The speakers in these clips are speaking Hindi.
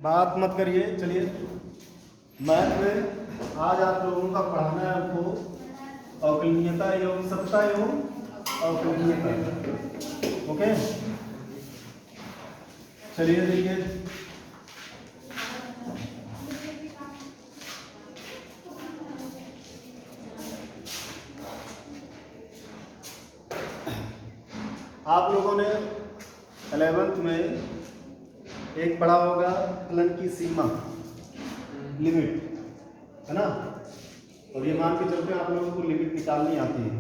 बात मत करिए। चलिए, मैथ में आज आप लोगों का पढ़ाना है आपको अवकलनीयता एवं सत्ता एवं अवकलनीयता। ओके, चलिए देखिए, आप लोगों ने 11th में एक पढ़ा होगा फलन की सीमा, लिमिट, है ना। और ये मान के चलते आप लोगों को लिमिट निकालनी आती है,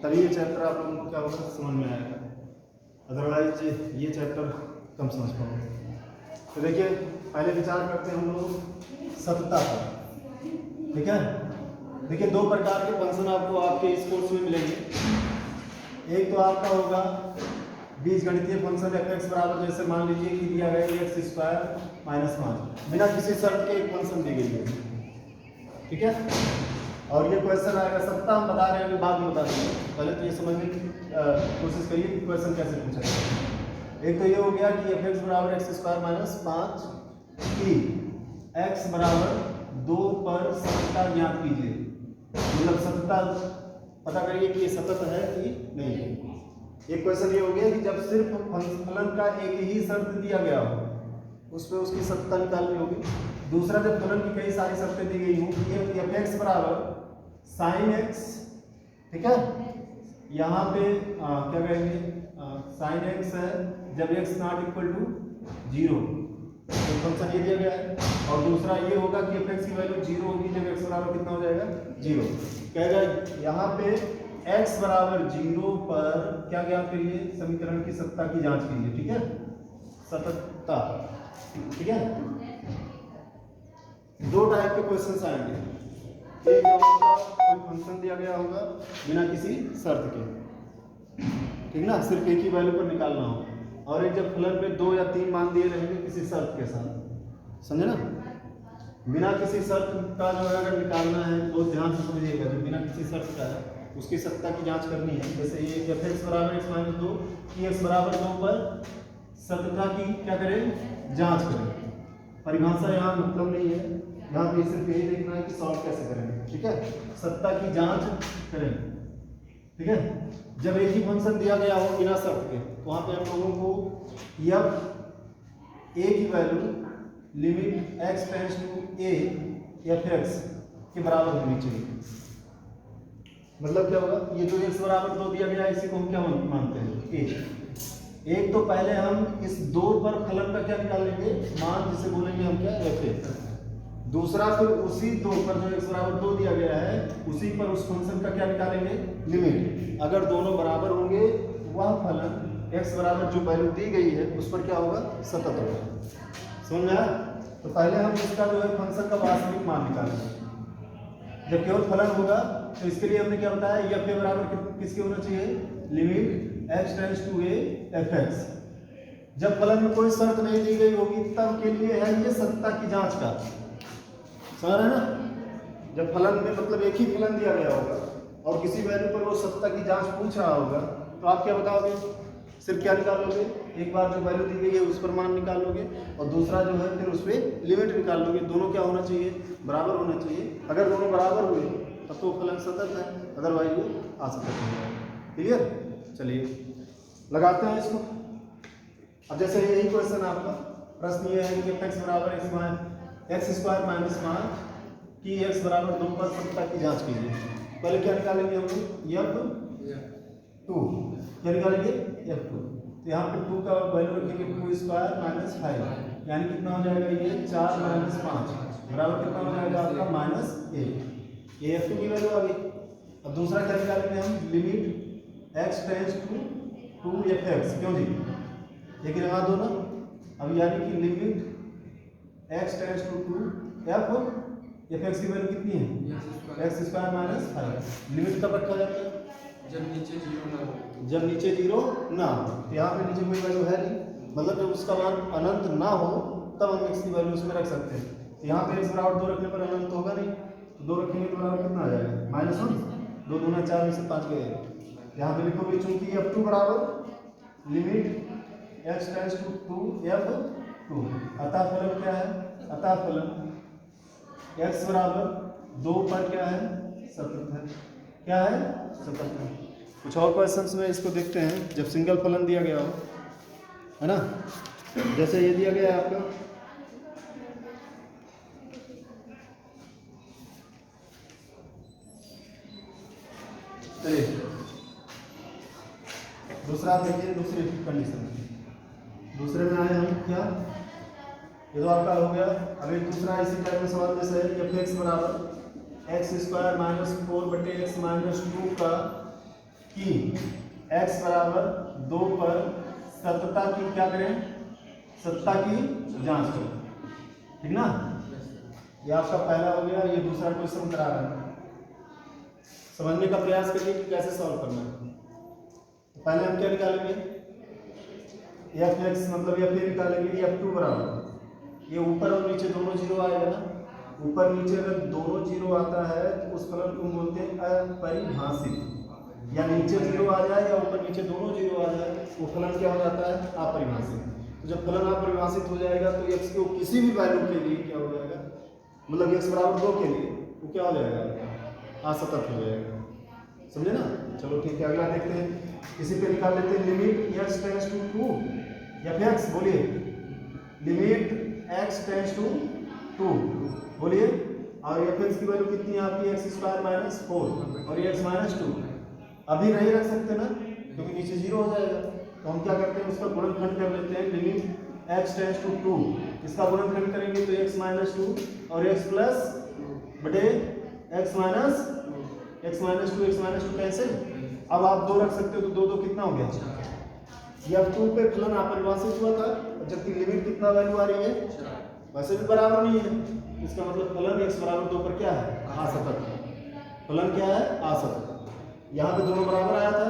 तभी ये चैप्टर आप लोगों को क्या होगा समझ में आएगा, अदरवाइज ये चैप्टर कम समझ पाओगे। तो देखिए, पहले विचार करते हैं हम लोग सत्ता पर। ठीक है, देखिए दो प्रकार के फंक्शन आपको आपके इस कोर्स में मिलेंगे। एक तो आपका होगा बीजगणितीय फंक्शन f(x) बराबर, जैसे मान लीजिए कि दिया गया x² - 5 बिना किसी शर्त के एक फंक्शन दी गई है। ठीक है, और ये क्वेश्चन आएगा, सत्ता हम बता रहे हैं, बाद में बता देंगे, पहले तो ये समझने की कोशिश करिए कि क्वेश्चन कैसे पूछा जाए। एक तो ये हो गया कि f(x) बराबर x² - 5 की x बराबर 2 पर सत्ता ज्ञात कीजिए। मतलब सत्ता पता करिए कि ये सतत है कि नहीं है। एक क्वेश्चन ये हो गया कि जब सिर्फ फलन का एक ही शर्त दिया गया हो, उस पर उसकी सत्ता निकालनी होगी। दूसरा, जब फलन की कई सारी शर्तें दी गई हों कि f(x) बराबर sin x, ठीक है, यहाँ पे क्या कहेंगे, sin x है जब x ≠ 0, तो फंक्शन ये दिया गया है। और दूसरा ये होगा कि f(x) की वैल्यू 0 होगी जब x बराबर कितना हो जाएगा, 0। कहेगा यहाँ पे x बराबर 0 पर क्या ज्ञात करिए, समीकरण की सत्ता की जांच कीजिए। ठीक है, सततता। ठीक है, दो टाइप के क्वेश्चंस आएंगे। एक होगा कोई फंक्शन दिया गया होगा बिना किसी शर्त के, ठीक ना, सिर्फ एक ही वैल्यू पर निकालना हो। और एक जब फलन पे 2 या 3 मान दिए रहेंगे किसी शर्त के साथ, समझे ना। बिना किसी शर्त का जो है अगर निकालना है तो ध्यान से समझिएगा, जो बिना किसी शर्त का है उसकी सत्ता की जांच करनी है। जैसे ये f(x) बराबर x - 2 की x बराबर 2 पर सत्ता की क्या करें, जांच करें। परिभाषा यहाँ मतलब नहीं है, यहाँ पे सिर्फ यही देखना है कि सॉल्व कैसे करेंगे। ठीक है, सत्ता की जांच करें। ठीक है, जब एक ही फंक्शन दिया गया हो बिना शर्त के, तो वहाँ पे हम लोगों को f a की value limit x tends to a f(x) के बराबर होनी चाहिए। मतलब क्या होगा, ये जो x बराबर 2 दिया गया है इसी को हम क्या मानते हैं, a। एक तो पहले हम इस 2 पर फलन का क्या निकालेंगे, मान, जिसे बोलेंगे हम क्या, f(a). दूसरा, फिर उसी 2 पर जो x बराबर 2 दिया गया है उसी पर उस फंक्शन का क्या निकालेंगे, लिमिट। अगर दोनों बराबर होंगे वह फलन x बराबर जो वैल्यू दी गई है उस पर क्या होगा, सतत होगा। समझ में आया। तो पहले हम इसका जो है फंक्शन का वास्तविक मान निकालेंगे। जब केवल फलन होगा तो इसके लिए हमने क्या बताया, f a बराबर किसके होना चाहिए, limit x tends to a f(x). जब फलन में कोई शर्त नहीं दी गई होगी तब के लिए है ये सत्ता की जांच का, समझ रहे हैं ना। जब फलन में मतलब एक ही फलन दिया गया होगा और किसी वैल्यू पर वो सत्ता की जांच पूछ रहा होगा, तो आप क्या बताओगे, सिर्फ क्या निकालोगे, एक बार जो वैल्यू दी गई है उस पर मान निकाल लोगे, और दूसरा जो है फिर उस पर लिमिट निकाल लोगे। दोनों क्या होना चाहिए, बराबर होना चाहिए। अगर दोनों बराबर हुए तब तो फलन सतत है, अदरवाइज वो असतत है। क्लियर। चलिए लगाते हैं इसको। अब जैसे यही क्वेश्चन आपका प्रश्न ये है कि f(x) बराबर x² - 5 की x बराबर 2 पर सत्ता की जांच कीजिए। पहले क्या निकालेंगे हम लोग, f(2) क्या निकालेंगे, f(2). तो यहाँ पे 2 का वैल्यू रखेंगे 2² - 5, यानी कितना हो जाएगा, ये 4 - 5 बराबर कितना हो जाएगा आपका, -1। ये f2 की वैल्यू आ गई। अब दूसरा क्या निकालेंगे हम, limit x tends to 2 f(x). क्यों जी, एक लगा दो ना। अब यानी कि limit x tends to 2 f(x) की वैल्यू कितनी है, x² - 5। लिमिट कब रखा जाता है, जब नीचे 0 ना हो। जब नीचे 0 ना हो। तो यहाँ पे नीचे कोई वैल्यू है नहीं, मतलब जब उसका मान अनंत ना हो तब हम x की वैल्यू उसमें रख सकते हैं। तो यहाँ पे x बराबर 2 रखने पर अनंत होगा नहीं, तो 2 रखेंगे तो बराबर कितना आ जाएगा, -1। 2 दूना 4 में से 5 गए। यहाँ पे लिखोगे चूंकि f2 बराबर limit x tends to 2 f 2। अतः फलन क्या है? अतः फलन x बराबर 2 पर क्या है? सतत है। क्या है? सतत है। कुछ और क्वेश्चंस में इसको देखते हैं। जब सिंगल फलन दिया गया हो, है ना, जैसे ये दिया गया है आपका चलिए दूसरा आप देखिए, दूसरी कंडीशन दूसरे में आए हम क्या, ये तो आपका हो गया। अब एक दूसरा इसी टाइप का सवाल जैसे है कि x बराबर x square minus 4/x minus 2 का कि x बराबर 2 पर सतता की क्या करें? सत्ता की जांच करें। ठीक ना, ये आपका पहला हो गया। ये दूसरा क्वेश्चन करा रहा है, समझने का प्रयास करिए कि कैसे सॉल्व करना है। तो पहले हम क्या निकालेंगे? एफ एक्स मतलब एफ ए निकालेंगे। F2 बराबर ये ऊपर और नीचे दोनों जीरो आएगा ना। ऊपर नीचे अगर दोनों जीरो आता है तो उस फलन को बोलते हैं अपरिभाषित। या नीचे जीरो आ जाए या ऊपर नीचे दोनों जीरो आ जाए, वो फलन क्या हो जाता है? अपरिभाषित। तो जब फलन अपरिभाषित हो जाएगा तो एक्स को किसी भी वैल्यू के लिए क्या हो जाएगा, मतलब एक्स बराबर 2 के लिए वो क्या हो जाएगा? असतत हो जाएगा। समझे ना? चलो ठीक है, अगला देखते हैं। इसी पे निकाल लेते हैं। Limit x tends to 2 f x, बोलिए लिमिट x टेंड्स टू 2, बोलिए। और एफ एक्स की वैल्यू कितनी है आपकी? एक्स स्क्वायर माइनस 4 और ये x माइनस 2। अभी नहीं रख सकते ना क्योंकि नीचे जीरो हो जाएगा। तो हम क्या करते हैं, उसका गुणनखंड कर लेते हैं। लिमिट x टेंड्स टू 2, इसका गुणनखंड करेंगे तो x माइनस 2 और x प्लस बटे x माइनस 2 कैंसिल। अब आप 2 रख सकते हो तो 2 2 कितना हो गया? F2 पे फलन अपरिभाषित हुआ था, जबकि लिमिट कितना वैल्यू आ रही है? वैसे भी बराबर नहीं है। इसका मतलब फलन x बराबर 2 पर क्या है? असतत है। फलन क्या है? असतत। यहाँ पे दोनों बराबर आया था,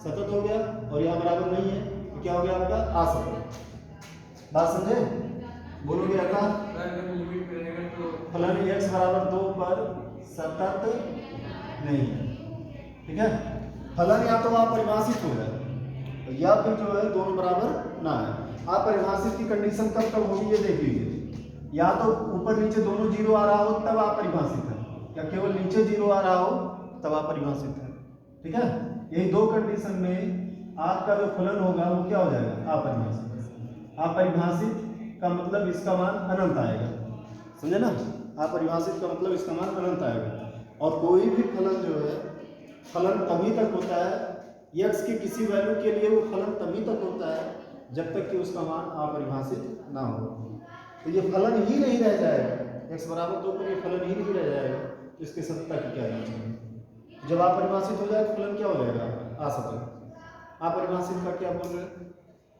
सतत हो गया, और यहाँ बराबर नहीं है तो क्या हो गया आपका? असतत। बात समझे? बोलोगे अतः फलन x बराबर 2 पर सतत नहीं है। ठीक है, फलन या तो अपरिभाषित हो जाए या फिर जो है दोनों बराबर ना है। अपरिभाषित की कंडीशन कब कब होगी ये देख लीजिए। या तो ऊपर नीचे दोनों जीरो आ रहा हो तब अपरिभाषित है, या केवल नीचे जीरो आ रहा हो तब अपरिभाषित है। ठीक है, यही दो कंडीशन में आपका जो फलन होगा वो क्या हो जाएगा? अपरिभाषित। अपरिभाषित का मतलब इसका मान अनंत आएगा, समझे ना? अपरिभाषित का मतलब इसका मान अनंत आएगा। और कोई भी फलन जो है, फलन तभी तक होता है, x के किसी वैल्यू के लिए वो फलन तभी तक होता है जब तक कि उसका मान अपरिभाषित ना हो। तो ये फलन ही नहीं रह जाएगा, x बराबर 2 पर ये फलन ही नहीं रह जाएगा, तो इसके सत्ता की क्या जांच करेंगे? जब अपरिभाषित हो जाए तो फलन क्या हो जाएगा? असतत। अपरिभाषित का क्या बोल रहे हैं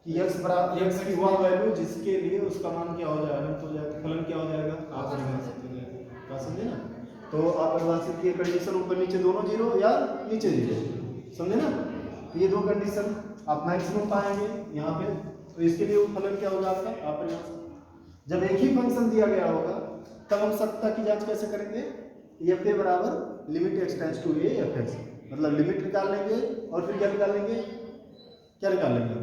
कि x बराबर x की वह वैल्यू जिसके लिए उसका मान क्या हो जाएगा? अनंत हो जाएगा, फलन क्या हो जाएगा? अपरिभाषित हो जाएगा। बात समझे ना? तो अपरिभाषित की कंडीशन ऊपर नीचे दोनों जीरो या नीचे जीरो, समझे ना? तो ये दो कंडीशन आप मैक्सिमम पाएंगे यहाँ पे। तो इसके लिए वो फलन क्या होगा आपका? अपरिभाषित। जब एक ही फंक्शन दिया गया होगा तब हम सत्ता की जांच कैसे करेंगे? एफ ए बराबर limit x tends to a f x, मतलब लिमिट निकाल लेंगे और फिर क्या निकाल लेंगे? क्या निकाल लेंगे?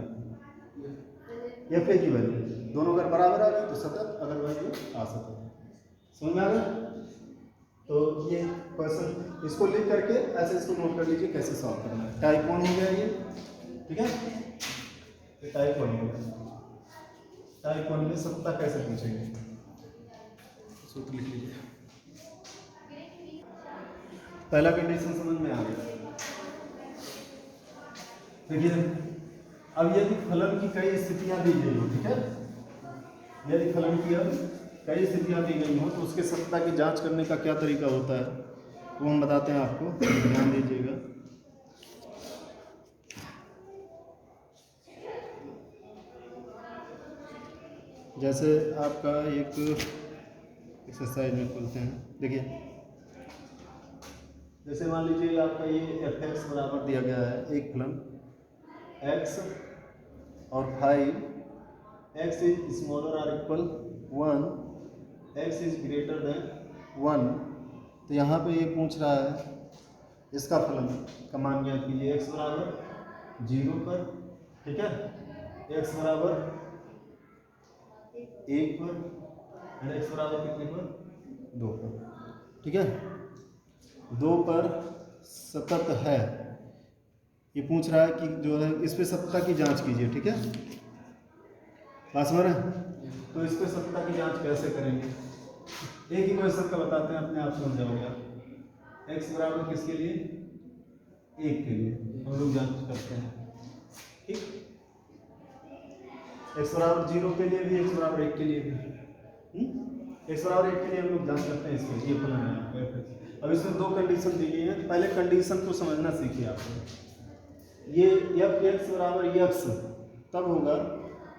एफ ए की वैल्यू। दोनों अगर बराबर आ गई तो सतत, अगर वैल्यू असतत। समझ में आ गया? तो ये क्वेश्चन इसको लिख करके ऐसे इसको नोट कर लीजिए कैसे सॉल्व करना है। टाइप 1 हो गया ये, ठीक है? तो टाइप 1 हो गया। टाइप 1 में सत्ता कैसे पूछेंगे, सूत्र लिख लीजिए। पहला कंडीशन समझ में आ गया। देखिए, अब यदि फलन की कई स्थितियां दी गई हो, ठीक है, यदि फलन की अब कई स्थितियां दी गई हो तो उसके सत्ता की जांच करने का क्या तरीका होता है वो हम बताते हैं आपको, ध्यान दीजिएगा। जैसे आपका एक एक्सरसाइज में खोलते हैं, देखिए जैसे मान लीजिए आपका ये एफ एक्स बराबर दिया गया है एक फलन x और 5, x इज स्मॉलर और equal 1, x is greater than 1। तो यहाँ पे ये पूछ रहा है इसका फलन का मान ज्ञात कीजिए। x बराबर 0 पर, ठीक है, x बराबर 1 पर एंड x बराबर कितने पर 2 पर। ठीक है, 2 पर सतत है, ये पूछ रहा है कि जो है इस पे सत्ता की जांच कीजिए। ठीक है, बात समझ रहे हैं? तो इस पे सत्ता की जांच कैसे करेंगे, एक ही क्वेश्चन का बताते हैं, अपने आप समझ जाओगे आप। x बराबर किसके लिए 1 के लिए हम लोग जांच करते हैं। ठीक, x बराबर 0 के लिए भी, x बराबर 1 के लिए भी। x बराबर 1 के लिए हम लोग जांच करते हैं इसके, ये फलन है आपका। अब इसमें 2 कंडीशन दी गई है, पहले कंडीशन को समझना सीखिए आप। ये f x बराबर x तब होगा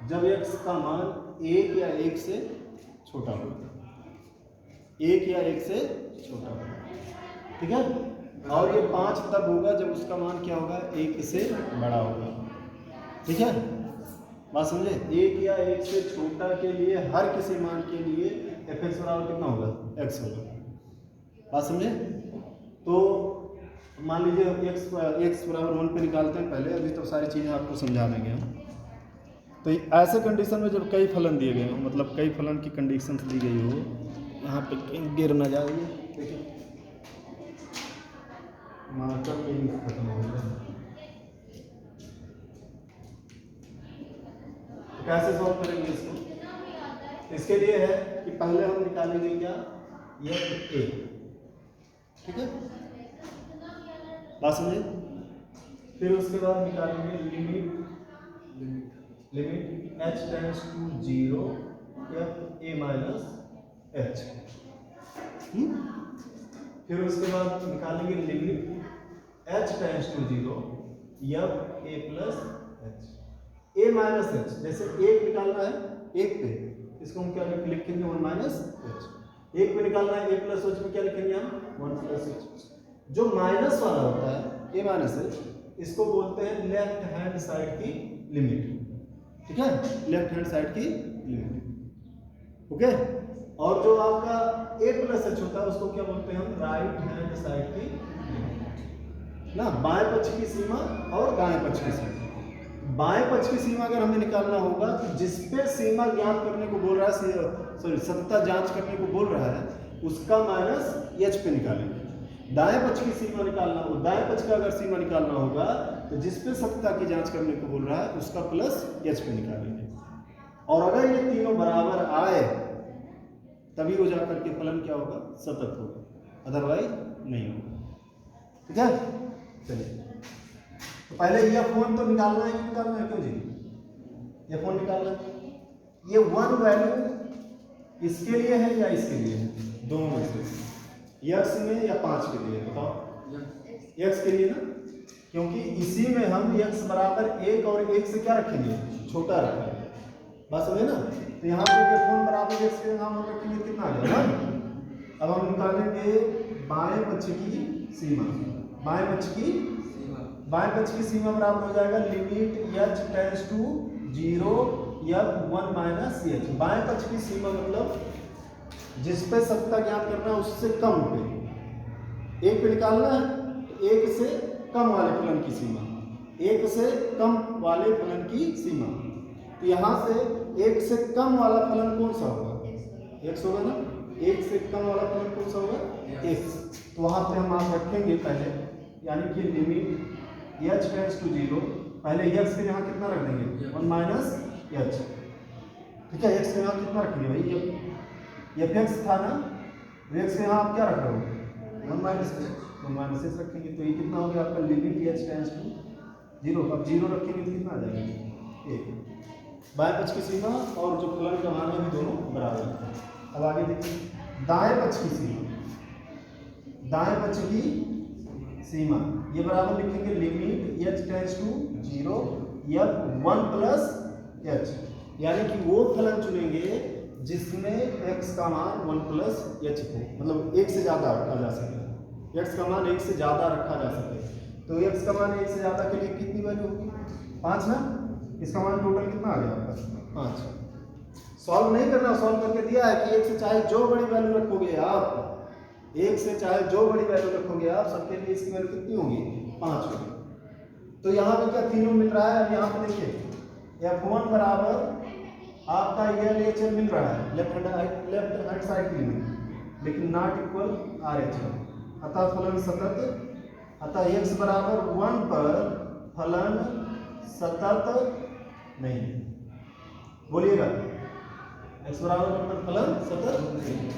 जब x का मान 1 या 1 से छोटा होगा, 1 या 1 से छोटा होगा। ठीक है, और ये 5 तब होगा जब उसका मान क्या होगा 1 से बड़ा होगा। ठीक है, बात समझे? 1 या 1 से छोटा के लिए हर किसी मान के लिए एफ एक्स बराबर कितना होगा x होगा। बात समझे? तो मान लीजिए x बराबर 1 पे निकालते हैं पहले, अभी तो सारी चीज़ें आपको समझा देंगे हम। तो ऐसे कंडीशन में जब कई फलन दिए गए हो, मतलब कई फलन की कंडीशन दी गई हो, यहाँ पे गिर ना जाए, देखिए मार्कर पे ही खत्म हो गया। तो कैसे सॉल्व करेंगे इसको? इसके लिए है कि पहले हम निकालेंगे क्या, ये a। ठीक है, बात समझे? फिर उसके बाद निकालेंगे limit h tends to 0 f a minus h। फिर उसके बाद निकालेंगे limit h tends to 0 f a plus h, a minus h। जैसे 1 निकालना है 1 पे, इसको हम क्या लिखेंगे 1 माइनस h। 1 पे निकालना है a प्लस h पे, क्या लिखेंगे हम 1 प्लस h। जो माइनस वाला होता है a माइनस h, इसको बोलते हैं लेफ्ट हैंड साइड की लिमिट। ठीक है, लेफ्ट हैंड साइड की लिमिट। ओके, और जो आपका a प्लस h होता है उसको क्या बोलते हैं हम राइट हैंड साइड की लिमिट ना, बाएं पक्ष की सीमा और दाएं पक्ष की सीमा। बाएं पक्ष की सीमा अगर हमें निकालना होगा तो जिस पे सीमा ज्ञात करने को बोल रहा है, सॉरी सत्ता जांच करने को बोल रहा है, उसका माइनस h पे निकालेंगे। दाएं पक्ष की सीमा निकालना हो, दाएं पक्ष का अगर सीमा निकालना होगा तो जिस पे सत्ता की जांच करने को बोल रहा है उसका प्लस h पे निकालेंगे। और अगर ये तीनों बराबर आए तभी हो जाकर के फलन क्या होगा सतत होगा, अदरवाइज नहीं होगा। ठीक है, चलिए तो पहले ये फोन तो निकालना है, निकालना है क्यों जी, ये फोन निकालना है। ये 1 वैल्यू इसके लिए है या इसके लिए है, दोनों में से x में या 5 के लिए, बताओ x के लिए ना, क्योंकि इसी में हम x बराबर 1 और 1 से क्या रखेंगे छोटा रखेंगे। बात समझे ना? तो यहाँ पे फोन बराबर x के नाम हम रखेंगे, कितना आ जाएगा। अब हम निकालेंगे बाएं पक्ष की सीमा। बाएं पक्ष की सीमा बराबर हो जाएगा limit h tends to 0 f 1 minus h। बाएं पक्ष की सीमा मतलब जिस पे सत्ता ज्ञात करना है उससे कम पे, 1 पे निकालना है तो 1 से कम वाले फलन की सीमा, 1 से कम वाले फलन की सीमा। तो यहाँ से 1 से कम वाला फलन कौन सा होगा, x होगा ना। 1 से कम वाला फलन कौन सा होगा x। तो वहाँ पे हम आप रखेंगे पहले, यानी कि लिमिट h टेंड्स टू 0, पहले x के यहाँ कितना रख देंगे 1 माइनस h। ठीक है, x के यहाँ कितना रखेंगे भाई, ये f था ना, x के यहाँ आप क्या रख रहे हो 1 माइनस h रखेंगे। तो ये कितना हो गया आपका लिमिट h टेंड्स टू 0। अब 0 रखेंगे तो कितना आ जाएगा 1। बाएं पक्ष की सीमा और जो फलन का मान है भी दोनों बराबर है। अब आगे देखिए दाएं पक्ष की सीमा, दाएं पक्ष की सीमा ये बराबर लिखेंगे limit h tends to 0 f 1 plus h, यानी कि वो फलन चुनेंगे जिसमें x का मान 1 प्लस h हो, मतलब 1 से ज़्यादा रखा जा सके, x का मान 1 से ज़्यादा रखा जा सके। तो x का मान 1 से ज़्यादा के लिए कितनी वैल्यू होगी 5 ना, इसका मान टोटल कितना आ गया आपका 5। सॉल्व नहीं करना, सॉल्व करके दिया है कि 1 से चाहे जो बड़ी वैल्यू रखोगे आप, 1 से चाहे जो बड़ी वैल्यू रखोगे आप, सबके लिए इसकी वैल्यू कितनी होगी 5 होगी। तो यहाँ पे क्या तीनों मिल रहा है। अब यहाँ पे देखिए f1 बराबर आपका एल एच एल मिल रहा है लेफ्ट हैंड साइड की लिमिट, लेकिन not equal R H L. अतः फलन सतत, अतः x बराबर 1 पर फलन सतत नहीं है। बोलिएगा x बराबर 1 पर फलन सतत नहीं है।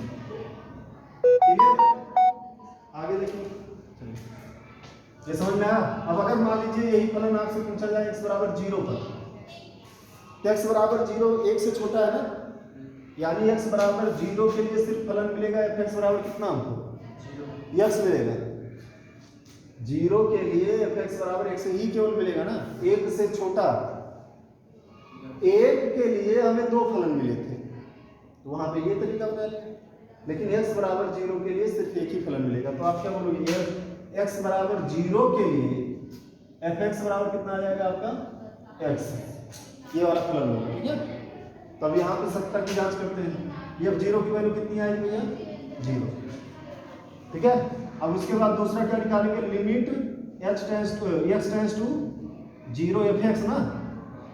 आगे देखिए, ये समझ में आया। अब अगर मान लीजिए यही फलन आपसे पूछा जाए x बराबर 0 पर, तो x बराबर 0 1 से छोटा है ना, यानी x बराबर 0 के लिए सिर्फ फलन मिलेगा fx बराबर कितना हमको x मिलेगा। 0 के लिए fx बराबर x ही केवल मिलेगा ना, 1 से छोटा। 1 के लिए हमें 2 फलन मिले थे, तो वहां पे ये तरीका बना लिया, लेकिन x बराबर 0 के लिए सिर्फ एक ही फलन मिलेगा। तो आप क्या बोलोगे, x बराबर 0 के लिए fx बराबर कितना आ जाएगा आपका x, ये वाला फलन होगा। ठीक है, तो अब यहाँ पे सत्ता की जांच करते हैं। ये अब 0 की वैल्यू कितनी आएगी भैया, 0। ठीक है, अब उसके बाद दूसरा क्या निकालेंगे, limit x tends to 0 fx ना।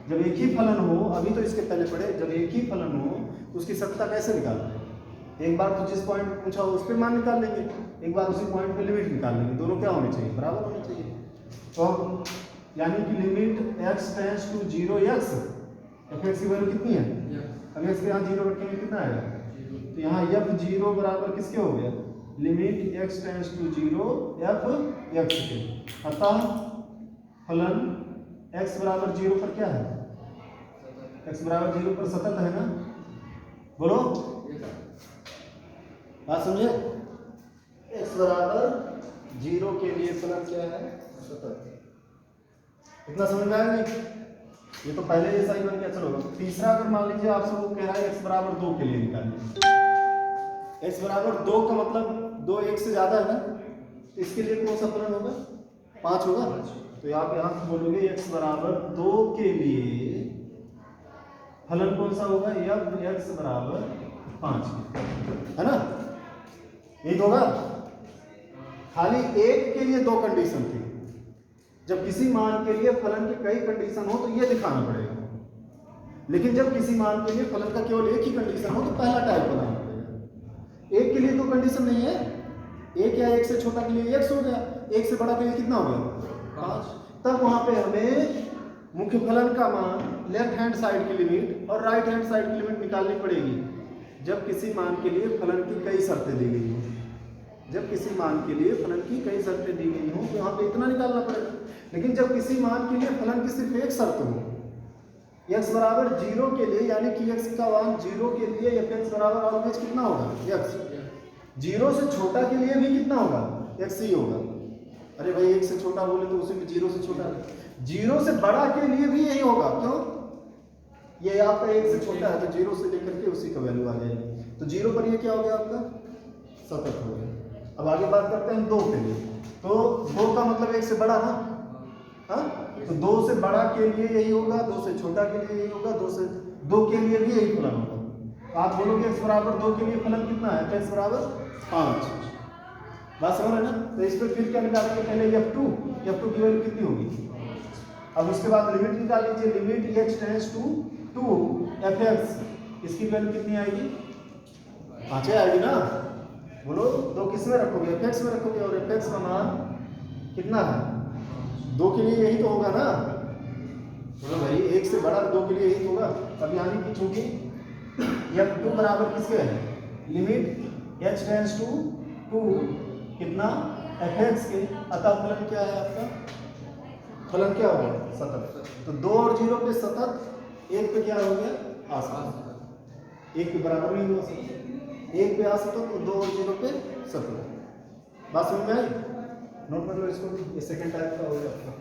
जब एक ही फलन हो, अभी तो इसके पहले पढ़े, जब एक ही फलन हो तो उसकी सत्ता कैसे निकालते हैं। एक बार तो जिस पॉइंट पे पूछा हो उस पर मान निकाल लेंगे, एक बार उसी पॉइंट पे लिमिट निकाल लेंगे। दोनों क्या होने चाहिए, बराबर होने चाहिए। तो यानी कि limit x tends to 0 x, fx की वैल्यू कितनी है, अब x के यहाँ 0 रखेंगे कितना आएगा, तो यहाँ f0 बराबर किसके हो गया, limit x tends to 0 f x के। अतः फलन x बराबर 0 पर क्या है, x बराबर 0 पर सतत है ना। बोलो, बात समझे। x बराबर 0 के लिए फलन क्या है, सतत। इतना समझ में आया नहीं, ये तो पहले जैसा ही बन गया। चलो तीसरा, अगर मान लीजिए आपसे वो कह रहा है x बराबर 2 के लिए निकालिए। x बराबर 2 का मतलब 2 1 से ज्यादा है ना, तो इसके लिए कौन सा फलन होगा, 5 होगा। तो आप यहाँ से बोलोगे x बराबर 2 के लिए फलन कौन सा होगा, x बराबर 5 है ना, यही होगा। खाली एक के लिए 2 कंडीशन थी, जब किसी मान के लिए फलन की कई कंडीशन हो तो ये दिखाना पड़ेगा, लेकिन जब किसी मान के लिए फलन का केवल एक ही कंडीशन हो तो पहला टाइप बनाना पड़ेगा। एक के लिए 2 कंडीशन नहीं है, एक या 1 से छोटा के लिए x हो गया, 1 से बड़ा के लिए कितना हो गया, 5। तब वहां पे हमें मुख्य फलन का मान, लेफ्ट हैंड साइड की लिमिट और राइट हैंड साइड की लिमिट निकालनी पड़ेगी। जब किसी मान के लिए फलन की कई शर्तें दी गई हो, जब किसी मान के लिए फलन की कई शर्तें दी गई हो तो यहाँ पे इतना निकालना पड़ेगा। लेकिन जब किसी मान के लिए फलन की सिर्फ एक शर्त हो, x बराबर 0 के लिए, यानी कि x का मान 0 के लिए fx बराबर ऑलवेज कितना होगा, x। 0 से छोटा के लिए भी कितना होगा, x ही होगा। अरे भाई 1 से छोटा बोले तो उसी में 0 से छोटा, 0 से बड़ा के लिए भी यही होगा। क्यों, ये आपका 1 से छोटा है तो 0 से लेकर के उसी का वैल्यू आ जाएगी। तो 0 पर ये क्या हो गया आपका, सतत हो गया। अब आगे बात करते हैं 2 के लिए। तो 2 का मतलब 1 से बड़ा ना, हाँ, तो 2 से बड़ा के लिए यही होगा, 2 से छोटा के लिए यही होगा, 2 के लिए भी यही फलन होगा। तो आप बोलोगे x बराबर 2 के लिए फलन कितना है, x बराबर 5। बात समझ रहे ना। तो इस पर फिर क्या निकालेंगे, पहले f2 की वैल्यू कितनी होगी। अब उसके बाद लिमिट निकाल लीजिए, limit x tends to 2 fx, इसकी वैल्यू कितनी आएगी, 5 आएगी ना। बोलो 2 किस में रखोगे, fx में रखोगे, और fx का मान कितना है, 2 के लिए यही तो होगा ना। बोलो भाई 1 से बड़ा 2 के लिए यही होगा। अब यानी कि चूंकि f2 बराबर किसके है, लिमिट h टेंड्स टू 2 कितना, fx के। अतः फलन क्या है आपका, फलन क्या हो गया, सतत। तो 2 और 0 पे सतत, 1 पे क्या हो गया, असतत। 1 के बराबर नहीं हो सकता, 1 पे असतत तो 2 और 0 पे सतत। बात समझ में आई, नोट कर लो इसको, ये सेकंड टाइप का हो गया आपका।